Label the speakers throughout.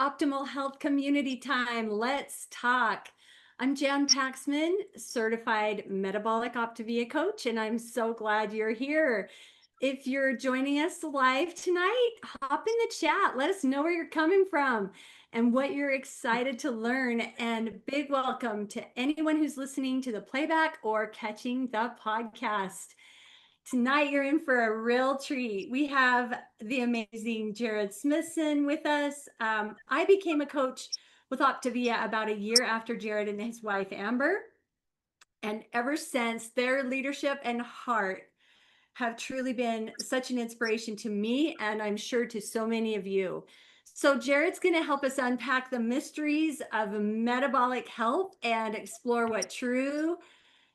Speaker 1: Optimal Health Community Time. Let's talk. I'm Jan Paxman, certified metabolic Optavia coach, and I'm so glad you're here. If you're joining us live tonight, hop in the chat. Let us know where you're coming from and what you're excited to learn. And big welcome to anyone who's listening to the playback or catching the podcast. Tonight, you're in for a real treat. We have the amazing Jared Smithson with us. I became a coach with Optavia about a year after Jared and his wife, Amber. And ever since, their leadership and heart have truly been such an inspiration to me, and I'm sure to so many of you. So Jared's going to help us unpack the mysteries of metabolic health and explore what true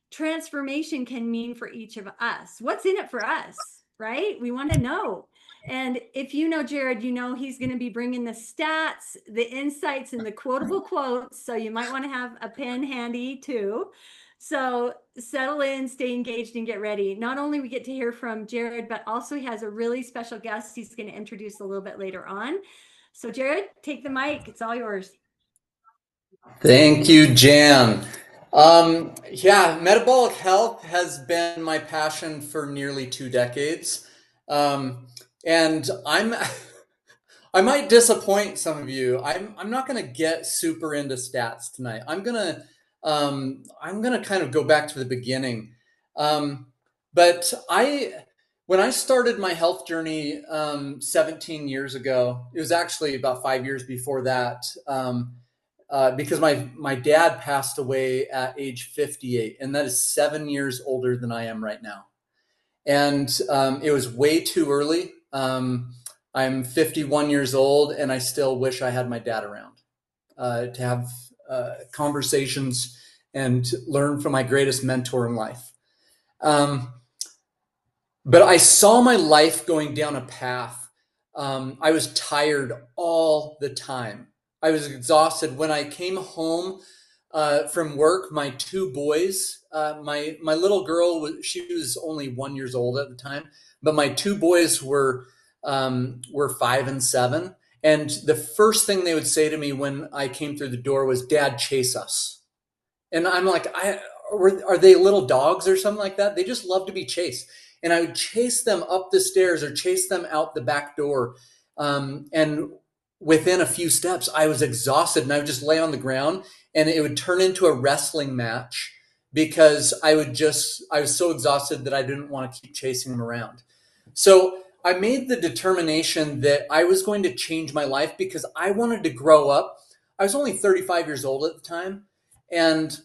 Speaker 1: transformation can mean for each of us. What's in it for us, right? We want to know. And if you know Jared, you know he's going to be bringing the stats, the insights, and the quotable quotes. So you might want to have a pen handy too. So settle in, stay engaged, and get ready. Not only we get to hear from Jared, but also he has a really special guest he's going to introduce a little bit later on. So Jared, take the mic. It's all yours.
Speaker 2: Thank you, Jan. Yeah, metabolic health has been my passion for nearly 2 decades. And I might disappoint some of you. I'm not going to get super into stats tonight. I'm gonna kind of go back to the beginning. But when I started my health journey 17 years ago, it was actually about 5 years before that. Because my dad passed away at age 58, and that is 7 years older than I am right now. And it was way too early. I'm 51 years old, and I still wish I had my dad around to have conversations and learn from my greatest mentor in life. But I saw my life going down a path. I was tired all the time. I was exhausted. When I came home from work, my two boys, my little girl, she was only 1 year old at the time, but my two boys were 5 and 7. And the first thing they would say to me when I came through the door was, "Dad, chase us." And I'm like, are they little dogs or something like that? They just love to be chased. And I would chase them up the stairs or chase them out the back door. And within a few steps, I was exhausted, and I would just lay on the ground, and it would turn into a wrestling match because I was so exhausted that I didn't want to keep chasing them around. So I made the determination that I was going to change my life because I wanted to grow up. I was only 35 years old at the time, and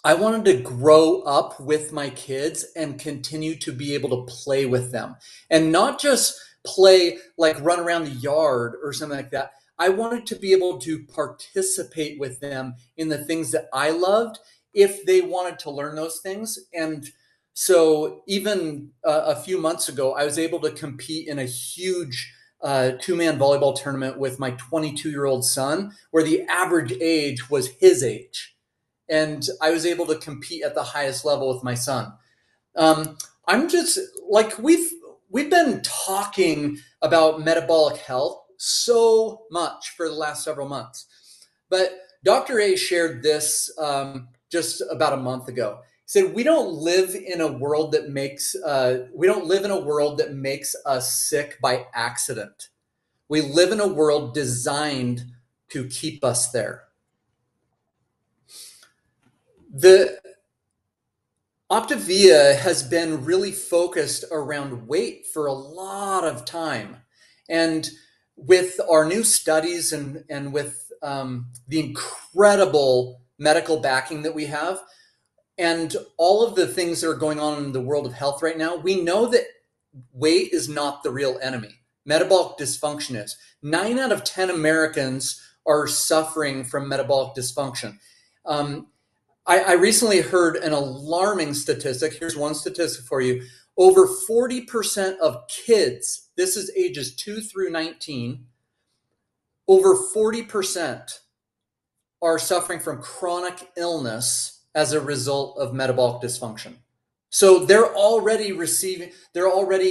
Speaker 2: I wanted to grow up with my kids and continue to be able to play with them, and not just play like run around the yard or something like that. I wanted to be able to participate with them in the things that I loved if they wanted to learn those things. And so even a few months ago, I was able to compete in a huge two-man volleyball tournament with my 22-year-old son, where the average age was his age. And I was able to compete at the highest level with my son. I'm just like, we've been talking about metabolic health so much for the last several months, but Dr. A shared this just about a month ago. He said, we don't live in a world that makes us sick by accident. We live in a world designed to keep us there. The Optavia has been really focused around weight for a lot of time. And with our new studies and with the incredible medical backing that we have, and all of the things that are going on in the world of health right now, we know that weight is not the real enemy. Metabolic dysfunction is. 9 out of 10 Americans are suffering from metabolic dysfunction. I recently heard an alarming statistic. Here's one statistic for you. Over 40% of kids, this is ages 2 through 19, over 40% are suffering from chronic illness as a result of metabolic dysfunction. So they're already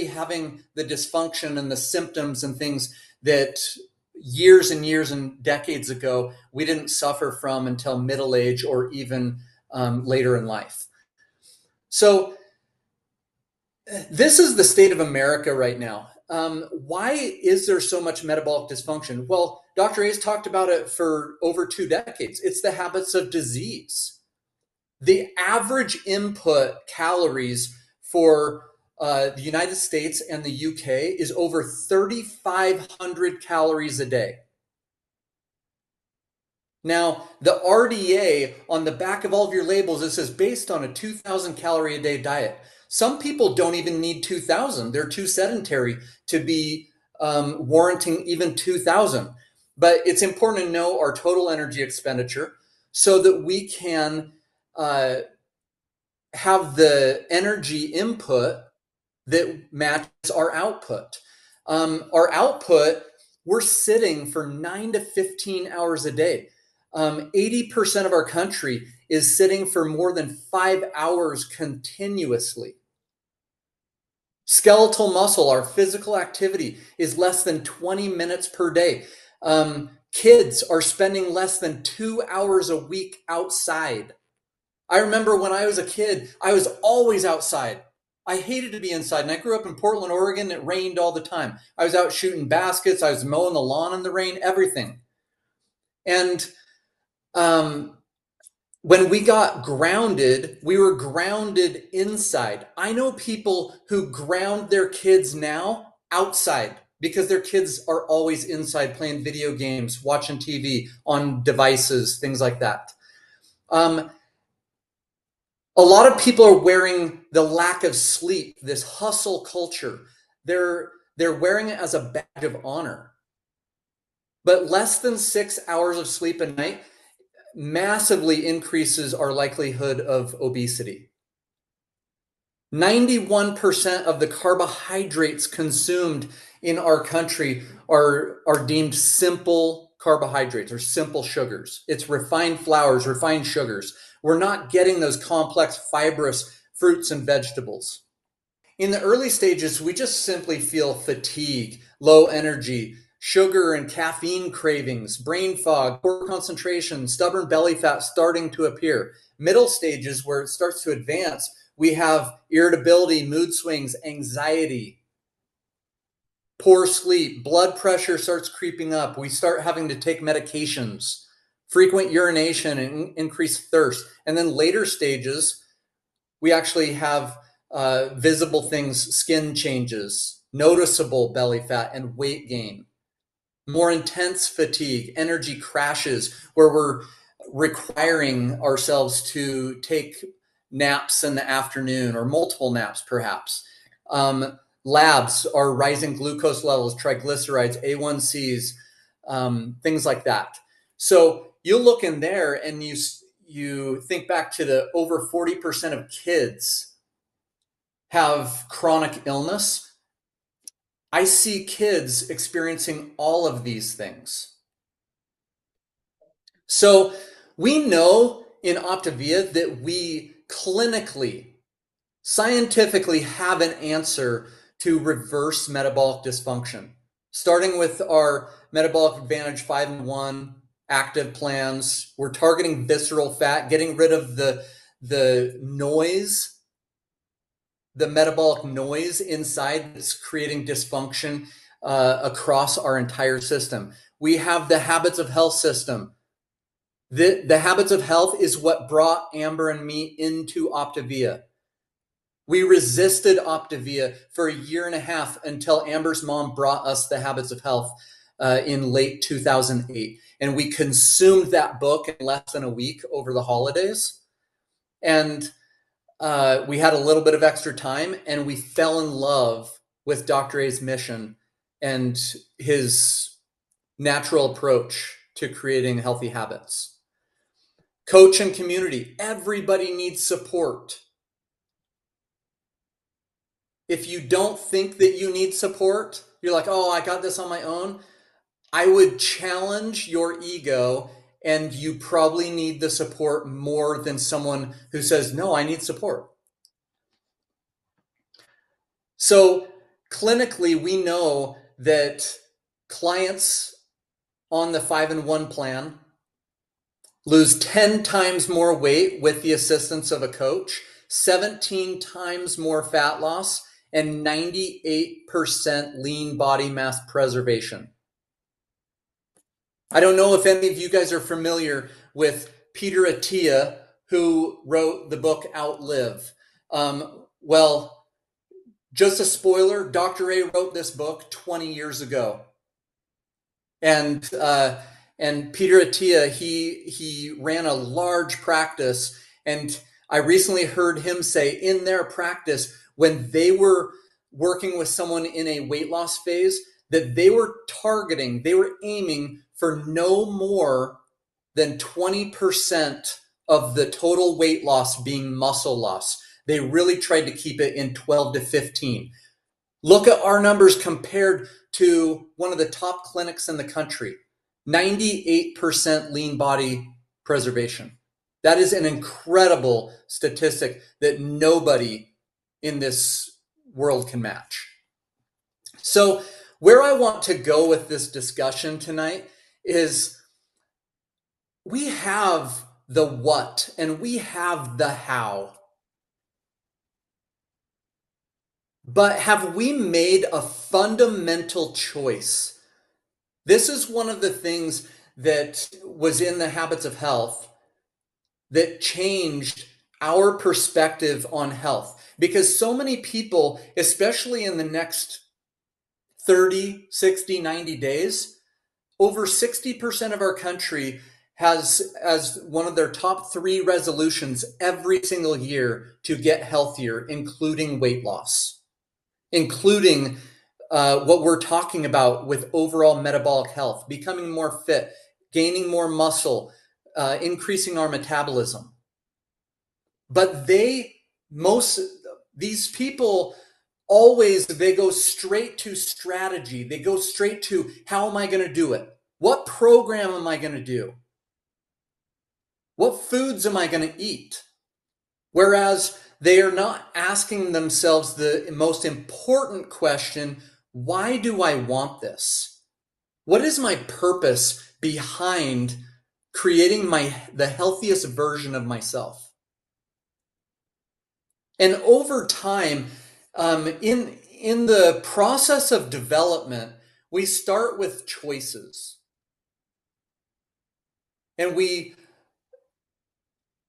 Speaker 2: having the dysfunction and the symptoms and things that, years and years and decades ago we didn't suffer from until middle age or even later in life. So this is the state of America right now. Why is there so much metabolic dysfunction? Well, Dr. A's talked about it for over 2 decades. It's the habits of disease. The average input calories for the United States and the UK is over 3,500 calories a day. Now, the RDA on the back of all of your labels, it says based on a 2,000 calorie a day diet. Some people don't even need 2,000. They're too sedentary to be warranting even 2,000. But it's important to know our total energy expenditure so that we can have the energy input that matches our output. Our output, we're sitting for 9 to 15 hours a day. 80% of our country is sitting for more than 5 hours continuously. Skeletal muscle, our physical activity, is less than 20 minutes per day. Kids are spending less than 2 hours a week outside. I remember when I was a kid, I was always outside. I hated to be inside. And I grew up in Portland, Oregon. It rained all the time. I was out shooting baskets. I was mowing the lawn in the rain, everything. And when we got grounded, we were grounded inside. I know people who ground their kids now outside because their kids are always inside playing video games, watching TV on devices, things like that. A lot of people are wearing the lack of sleep, this hustle culture. They're wearing it as a badge of honor. But less than 6 hours of sleep a night massively increases our likelihood of obesity. 91% of the carbohydrates consumed in our country are deemed simple carbohydrates or simple sugars. It's refined flours, refined sugars. We're not getting those complex fibrous fruits and vegetables. In the early stages, we just simply feel fatigue, low energy, sugar and caffeine cravings, brain fog, poor concentration, stubborn belly fat starting to appear. Middle stages, where it starts to advance, we have irritability, mood swings, anxiety, poor sleep, blood pressure starts creeping up. We start having to take medications, frequent urination, and increased thirst. And then later stages, we actually have visible things, skin changes, noticeable belly fat, and weight gain. More intense fatigue, energy crashes, where we're requiring ourselves to take naps in the afternoon or multiple naps, perhaps. Labs are rising glucose levels, triglycerides, A1Cs, things like that. So you look in there and you think back to the over 40% of kids have chronic illness. I see kids experiencing all of these things. So we know in Optavia that we clinically, scientifically have an answer to reverse metabolic dysfunction, starting with our Metabolic Advantage 5-in-1 active plans. We're targeting visceral fat, getting rid of the noise, the metabolic noise inside that's creating dysfunction across our entire system. We have the habits of health system. The habits of health is what brought Amber and me into Optavia. We resisted Optavia for a year and a half until Amber's mom brought us the habits of health in late 2008. And we consumed that book in less than a week over the holidays. And we had a little bit of extra time and we fell in love with Dr. A's mission and his natural approach to creating healthy habits. Coach and community, everybody needs support. If you don't think that you need support, you're like, oh, I got this on my own. I would challenge your ego, and you probably need the support more than someone who says, no, I need support. So clinically, we know that clients on the 5-in-1 plan, lose 10 times more weight with the assistance of a coach, 17 times more fat loss, and 98% lean body mass preservation. I don't know if any of you guys are familiar with Peter Attia, who wrote the book Outlive. Well, just a spoiler, Dr. A wrote this book 20 years ago. And Peter Attia, he ran a large practice, and I recently heard him say in their practice, when they were working with someone in a weight loss phase, that they were aiming for no more than 20% of the total weight loss being muscle loss. They really tried to keep it in 12 to 15. Look at our numbers compared to one of the top clinics in the country. 98% lean body preservation. That is an incredible statistic that nobody in this world can match. So where I want to go with this discussion tonight is we have the what and we have the how. But have we made a fundamental choice? This is one of the things that was in the Habits of Health that changed our perspective on health. Because so many people, especially in the next 30, 60, 90 days, over 60% of our country has as one of their top 3 resolutions every single year to get healthier, including weight loss, including what we're talking about with overall metabolic health, becoming more fit, gaining more muscle, increasing our metabolism. But these people they go straight to strategy. They go straight to, how am I going to do it? What program am I going to do? What foods am I going to eat? Whereas they are not asking themselves the most important question, why do I want this? What is my purpose behind creating the healthiest version of myself? And over time, in the process of development, we start with choices. And we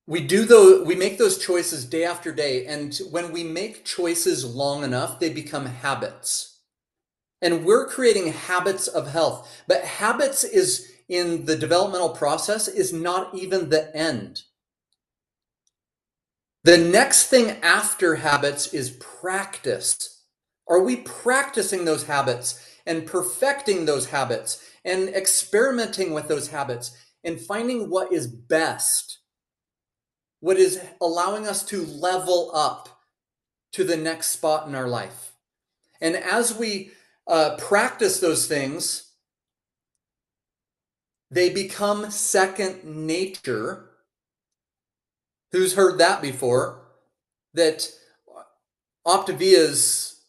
Speaker 2: make those choices day after day. And when we make choices long enough, they become habits. And we're creating habits of health. But habits is in the developmental process is not even the end. The next thing after habits is practice. Are we practicing those habits and perfecting those habits and experimenting with those habits and finding what is best? What is allowing us to level up to the next spot in our life? And as we practice those things, they become second nature. Who's heard that before? That Optavia's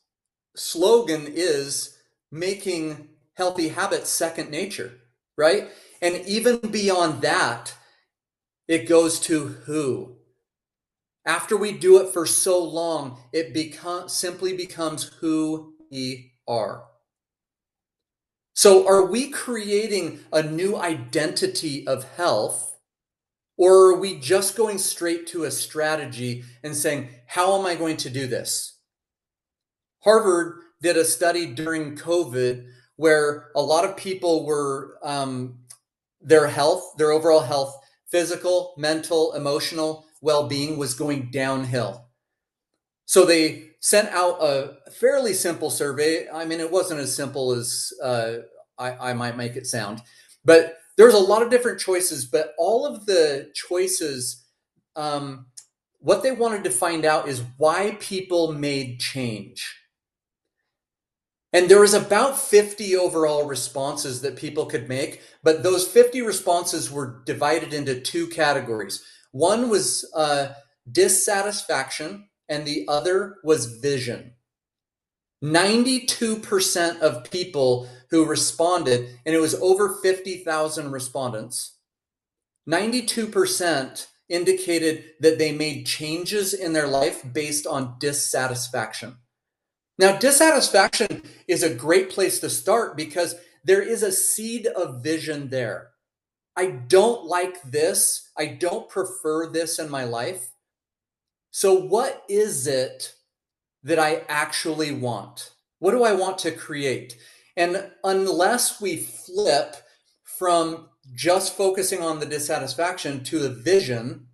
Speaker 2: slogan is making healthy habits second nature, right? And even beyond that, it goes to who. After we do it for so long, it simply becomes who we are. So are we creating a new identity of health? Or are we just going straight to a strategy and saying, how am I going to do this? Harvard did a study during COVID where a lot of people were, their overall health, physical, mental, emotional well-being was going downhill. So they sent out a fairly simple survey. I mean, it wasn't as simple as I might make it sound, but there's a lot of different choices, but all of the choices, what they wanted to find out is why people made change. And there was about 50 overall responses that people could make, but those 50 responses were divided into 2 categories. One was dissatisfaction, and the other was vision. 92% of people who responded, and it was over 50,000 respondents, 92% indicated that they made changes in their life based on dissatisfaction. Now, dissatisfaction is a great place to start because there is a seed of vision there. I don't like this. I don't prefer this in my life. So, what is it that I actually want? What do I want to create? And unless we flip from just focusing on the dissatisfaction to the vision,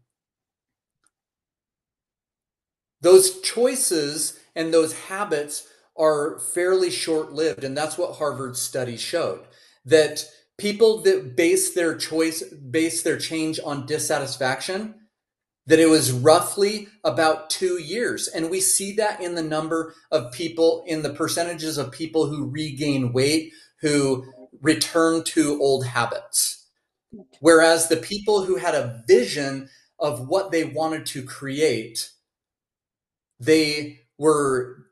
Speaker 2: those choices and those habits are fairly short lived. And that's what Harvard's study showed, that people that base their change on dissatisfaction, that it was roughly about 2 years. And we see that in the number of people, in the percentages of people who regain weight, who return to old habits. Whereas the people who had a vision of what they wanted to create, they were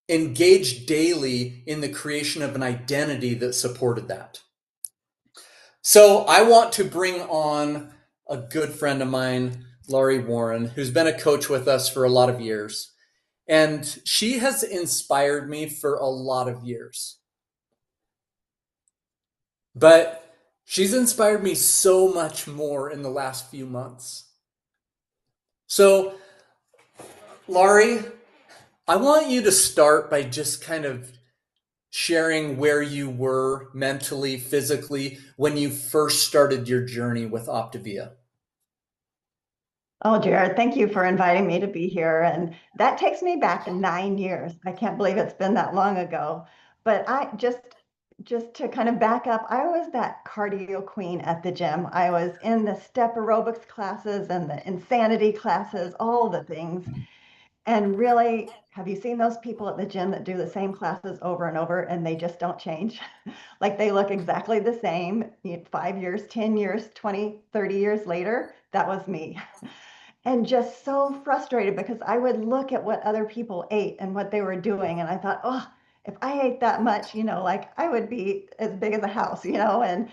Speaker 2: engaged daily in the creation of an identity that supported that. So I want to bring on a good friend of mine, Laurie Warren, who's been a coach with us for a lot of years. And she has inspired me for a lot of years. But she's inspired me so much more in the last few months. So, Laurie, I want you to start by just kind of sharing where you were mentally, physically, when you first started your journey with Optavia.
Speaker 3: Oh, Jared, thank you for inviting me to be here. And that takes me back 9 years. I can't believe it's been that long ago. But I just to kind of back up, I was that cardio queen at the gym. I was in the step aerobics classes and the insanity classes, all the things. And really, have you seen those people at the gym that do the same classes over and over and they just don't change? Like they look exactly the same 5 years, 10 years, 20, 30 years later. That was me, and just so frustrated because I would look at what other people ate and what they were doing. And I thought, oh, if I ate that much, like I would be as big as a house, and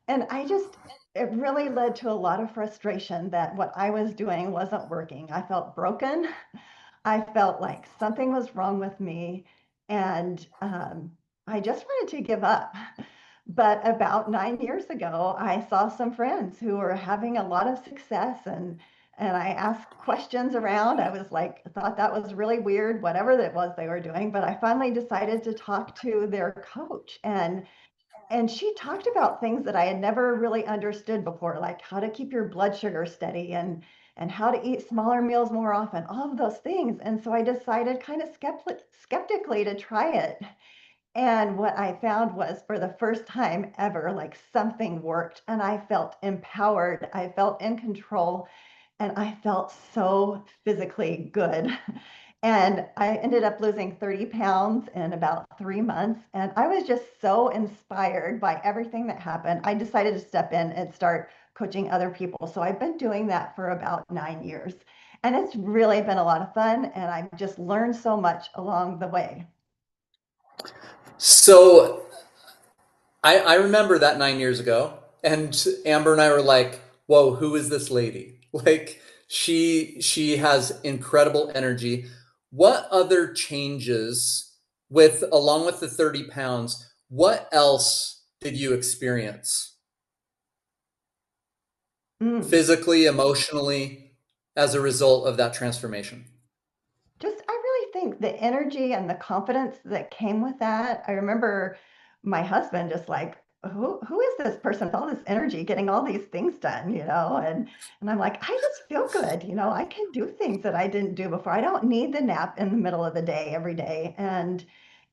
Speaker 3: it really led to a lot of frustration that what I was doing wasn't working. I felt broken. I felt like something was wrong with me. And I just wanted to give up. But about 9 years ago, I saw some friends who were having a lot of success, and I asked questions around. I was like, thought that was really weird, whatever that was they were doing. But I finally decided to talk to their coach, and she talked about things that I had never really understood before, like how to keep your blood sugar steady and how to eat smaller meals more often, all of those things. And so I decided kind of skeptically to try it. And what I found was for the first time ever, like something worked and I felt empowered. I felt in control and I felt so physically good. And I ended up losing 30 pounds in about 3 months. And I was just so inspired by everything that happened. I decided to step in and start coaching other people. So I've been doing that for about 9 years. And it's really been a lot of fun. And I've just learned so much along the way.
Speaker 2: So I remember that 9 years ago, and Amber and I were like, "Whoa, who is this lady?" Like she has incredible energy. What other changes with along with the 30 pounds? What else did you experience
Speaker 3: Mm.
Speaker 2: physically, emotionally, as a result of that transformation?
Speaker 3: I really think the energy and the confidence that came with that. I remember my husband just like, who is this person with all this energy getting all these things done, and I'm like, I just feel good, I can do things that I didn't do before. I don't need the nap in the middle of the day every day. And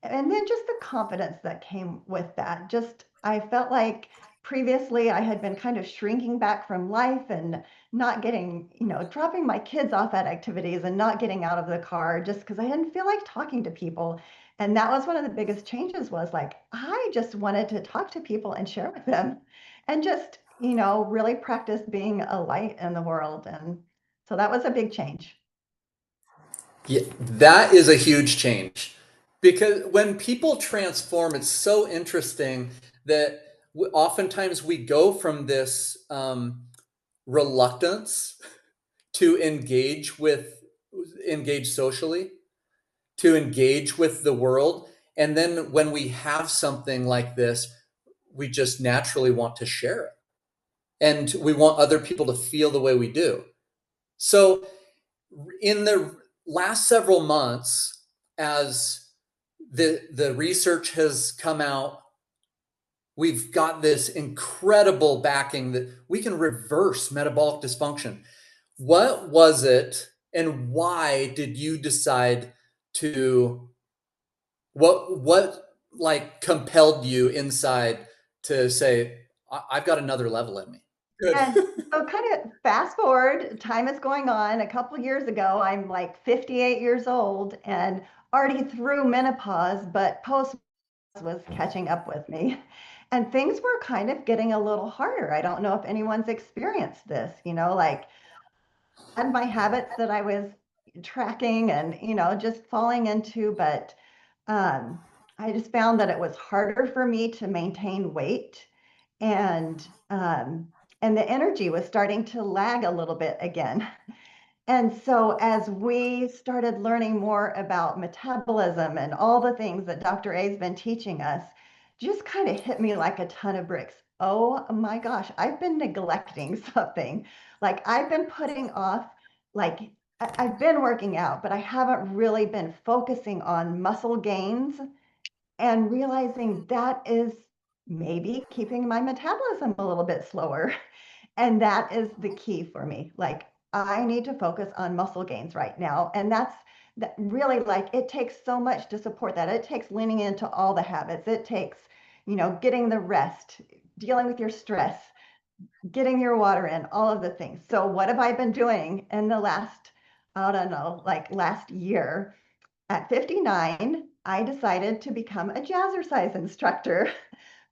Speaker 3: then just the confidence that came with that. Just I felt like previously I had been kind of shrinking back from life and not getting, dropping my kids off at activities and not getting out of the car just because I didn't feel like talking to people. And that was one of the biggest changes was like, I just wanted to talk to people and share with them and just, really practice being a light in the world. And so that was a big change.
Speaker 2: Yeah, that is a huge change. Because when people transform, it's so interesting that oftentimes we go from this reluctance to engage socially, to engage with the world. And then when we have something like this, we just naturally want to share it. And we want other people to feel the way we do. So, in the last several months, as the research has come out, we've got this incredible backing that we can reverse metabolic dysfunction. What was it, and why did you decide to? What like compelled you inside to say, I've got another level in me? Good.
Speaker 3: And so kind of fast forward, time is going on. A couple years ago, I'm like 58 years old and already through menopause, but post was catching up with me. And things were kind of getting a little harder. I don't know if anyone's experienced this, like had my habits that I was tracking and, just falling into, but um, I just found that it was harder for me to maintain weight and and the energy was starting to lag a little bit again. And so as we started learning more about metabolism and all the things that Dr. A's been teaching us, just kind of hit me like a ton of bricks. Oh my gosh, I've been neglecting something. Like I've been putting off, like I've been working out, but I haven't really been focusing on muscle gains and realizing that is maybe keeping my metabolism a little bit slower. And that is the key for me. Like I need to focus on muscle gains right now. And that's that really like it takes so much to support that. It takes leaning into all the habits. It takes, getting the rest, dealing with your stress, getting your water in, all of the things. So what have I been doing in the last, I don't know, like last year? At 59, I decided to become a jazzercise instructor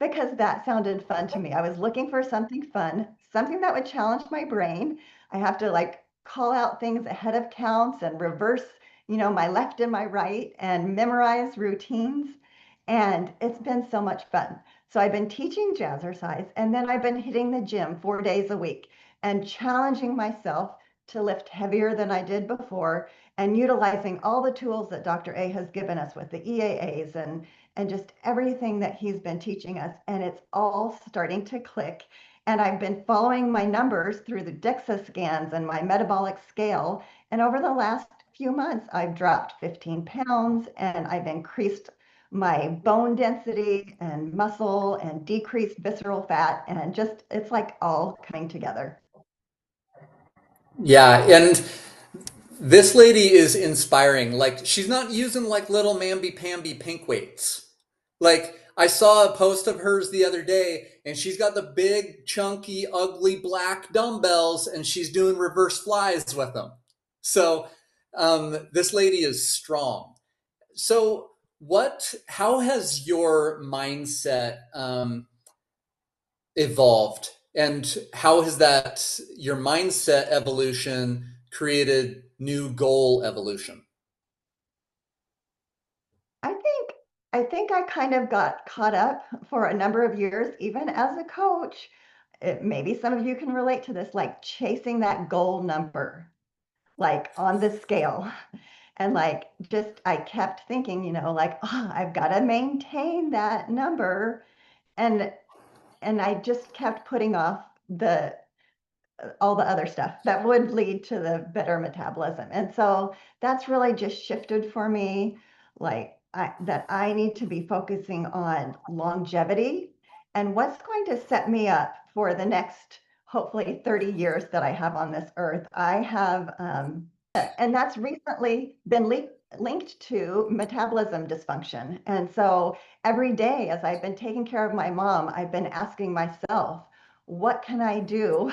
Speaker 3: because that sounded fun to me. I was looking for something fun, something that would challenge my brain. I have to like call out things ahead of counts and reverse, my left and my right and memorize routines. And it's been so much fun. So I've been teaching jazzercise and then I've been hitting the gym 4 days a week and challenging myself to lift heavier than I did before and utilizing all the tools that Dr. A has given us with the EAAs and just everything that he's been teaching us. And it's all starting to click. And I've been following my numbers through the DEXA scans and my metabolic scale. And over the last few months, I've dropped 15 pounds and I've increased my bone density and muscle and decreased visceral fat. And just, it's like all coming together.
Speaker 2: Yeah, and this lady is inspiring. Like she's not using like little mamby-pamby pink weights. Like I saw a post of hers the other day and she's got the big, chunky, ugly black dumbbells and she's doing reverse flies with them. So this lady is strong. So how has your mindset evolved, and how has that your mindset evolution created new goal evolution?
Speaker 3: I think I kind of got caught up for a number of years, even as a coach. Maybe some of you can relate to this, like chasing that goal number, like on the scale. And like just I kept thinking, like, oh, I've got to maintain that number. And I just kept putting off the all the other stuff that would lead to the better metabolism. And so that's really just shifted for me, like that I need to be focusing on longevity and what's going to set me up for the next, hopefully 30 years that I have on this earth. I have, and that's recently been linked to metabolism dysfunction. And so every day as I've been taking care of my mom, I've been asking myself, what can I do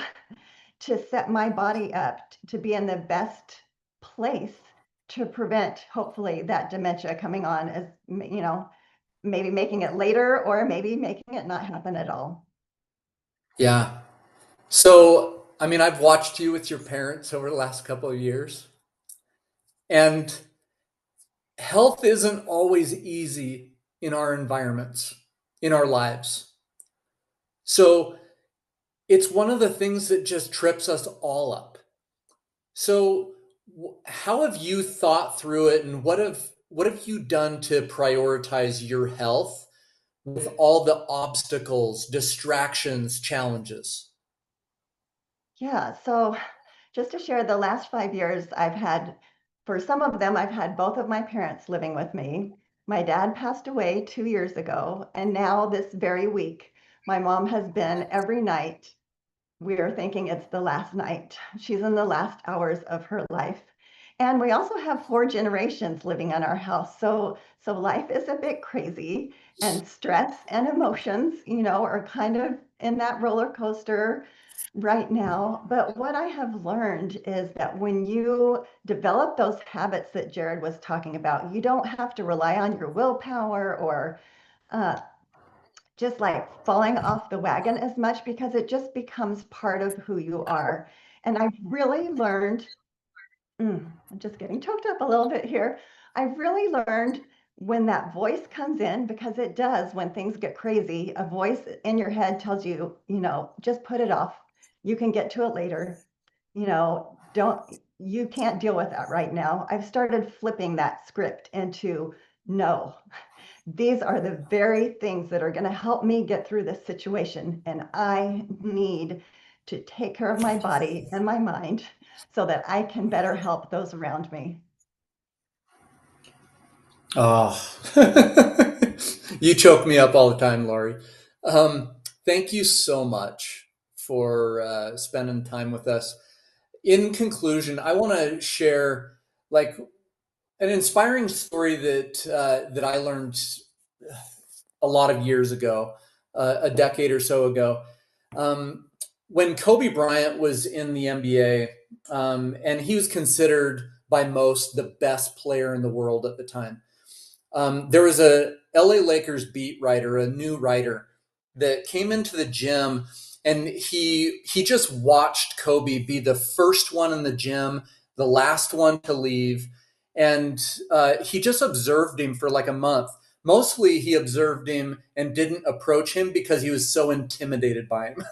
Speaker 3: to set my body up to be in the best place to prevent hopefully that dementia coming on as maybe making it later or maybe making it not happen at all.
Speaker 2: Yeah. So, I mean, I've watched you with your parents over the last couple of years, and health isn't always easy in our environments, in our lives. So it's one of the things that just trips us all up. So how have you thought through it, and what have you done to prioritize your health with all the obstacles, distractions, challenges?
Speaker 3: Yeah, so just to share, the last 5 years for some of them, I've had both of my parents living with me. My dad passed away 2 years ago, and now this very week, my mom has been every night. We are thinking it's the last night. She's in the last hours of her life. And we also have 4 generations living in our house. So life is a bit crazy, and stress and emotions, are kind of in that roller coaster right now. But what I have learned is that when you develop those habits that Jared was talking about, you don't have to rely on your willpower or uh, just like falling off the wagon as much, because it just becomes part of who you are. And I've really learned, I'm just getting choked up a little bit here. I've really learned when that voice comes in, because it does when things get crazy, a voice in your head tells you, just put it off. You can get to it later. You can't deal with that right now. I've started flipping that script into no. These are the very things that are going to help me get through this situation. And I need to take care of my body and my mind so that I can better help those around me.
Speaker 2: Oh, you choke me up all the time, Laurie. Thank you so much for spending time with us. In conclusion, I want to share like an inspiring story that I learned a lot of years ago, a decade or so ago, um, when Kobe Bryant was in the NBA, and he was considered by most the best player in the world at the time. There was a LA Lakers beat writer, a new writer that came into the gym, and he just watched Kobe be the first one in the gym, the last one to leave, and he just observed him for like a month. Mostly, he observed him and didn't approach him because he was so intimidated by him.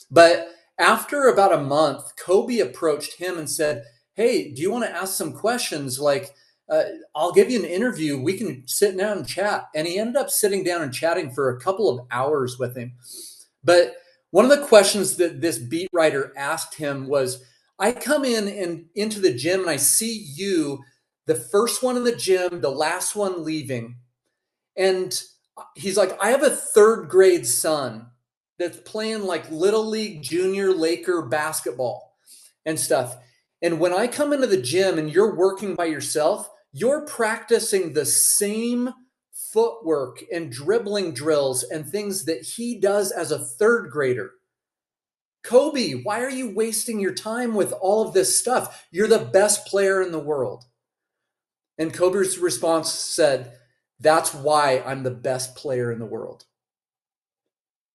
Speaker 2: But after about a month, Kobe approached him and said, "Hey, do you want to ask some questions? Uh, I'll give you an interview. We can sit down and chat." And he ended up sitting down and chatting for a couple of hours with him. But one of the questions that this beat writer asked him was, "I come in and into the gym and I see you, the first one in the gym, the last one leaving. And he's like, I have a third grade son that's playing like little league junior Laker basketball and stuff. And when I come into the gym and you're working by yourself, you're practicing the same footwork and dribbling drills and things that he does as a third grader. Kobe, why are you wasting your time with all of this stuff? You're the best player in the world." And Kobe's response said, "That's why I'm the best player in the world.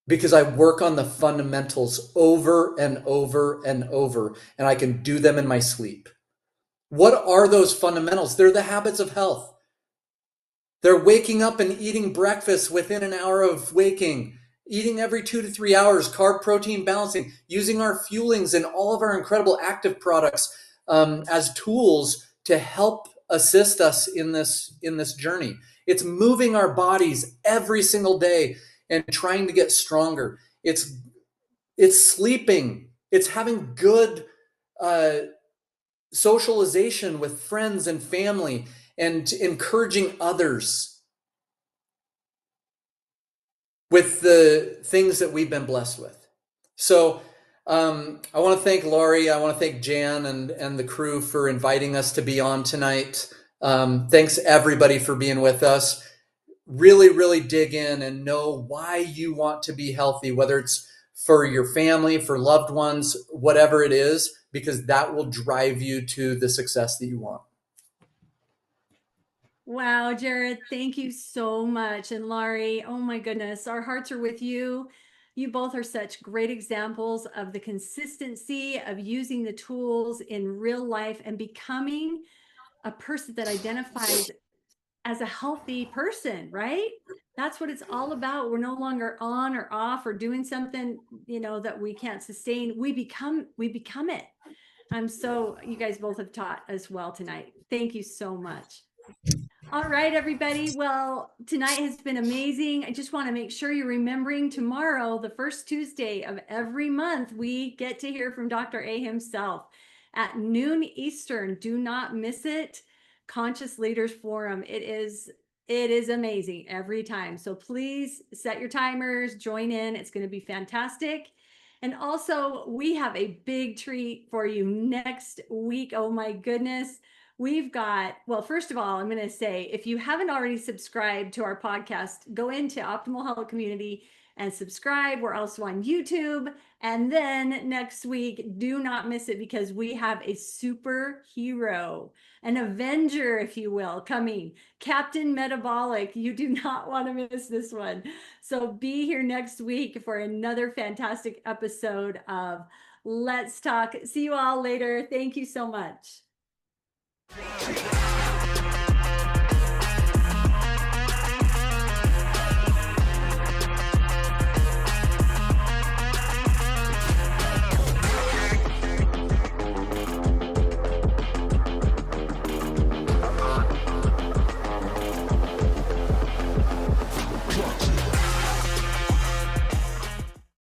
Speaker 2: Because I work on the fundamentals over and over and over, and I can do them in my sleep." What are those fundamentals? They're the habits of health. They're waking up and eating breakfast within an hour of waking, eating every 2 to 3 hours, carb protein balancing, using our fuelings and all of our incredible active products as tools to help assist us in this journey. It's moving our bodies every single day and trying to get stronger. It's sleeping. It's having good uh, socialization with friends and family and encouraging others with the things that we've been blessed with. So I want to thank Laurie. I want to thank Jan and the crew for inviting us to be on tonight. Thanks everybody for being with us. Really, really dig in and know why you want to be healthy, whether it's for your family, for loved ones, whatever it is, because that will drive you to the success that you want.
Speaker 1: Wow, Jared, thank you so much. And Laurie, oh my goodness, our hearts are with you. You both are such great examples of the consistency of using the tools in real life and becoming a person that identifies as a healthy person, right? That's what it's all about. We're no longer on or off or doing something, that we can't sustain. We become it. So you guys both have taught as well tonight. Thank you so much. All right, everybody. Well, tonight has been amazing. I just want to make sure you're remembering tomorrow, the first Tuesday of every month, we get to hear from Dr. A himself at noon Eastern. Do not miss it. Conscious Leaders Forum. It is amazing every time. So please set your timers, join in. It's going to be fantastic. And also, we have a big treat for you next week. Oh my goodness. We've got, well, first of all, I'm going to say, if you haven't already subscribed to our podcast, go into Optimal Health Community and subscribe. We're also on YouTube. And then next week, do not miss it, because we have a superhero, an Avenger, if you will, coming. Captain Metabolic. You do not want to miss this one. So be here next week for another fantastic episode of Let's Talk. See you all later. Thank you so much.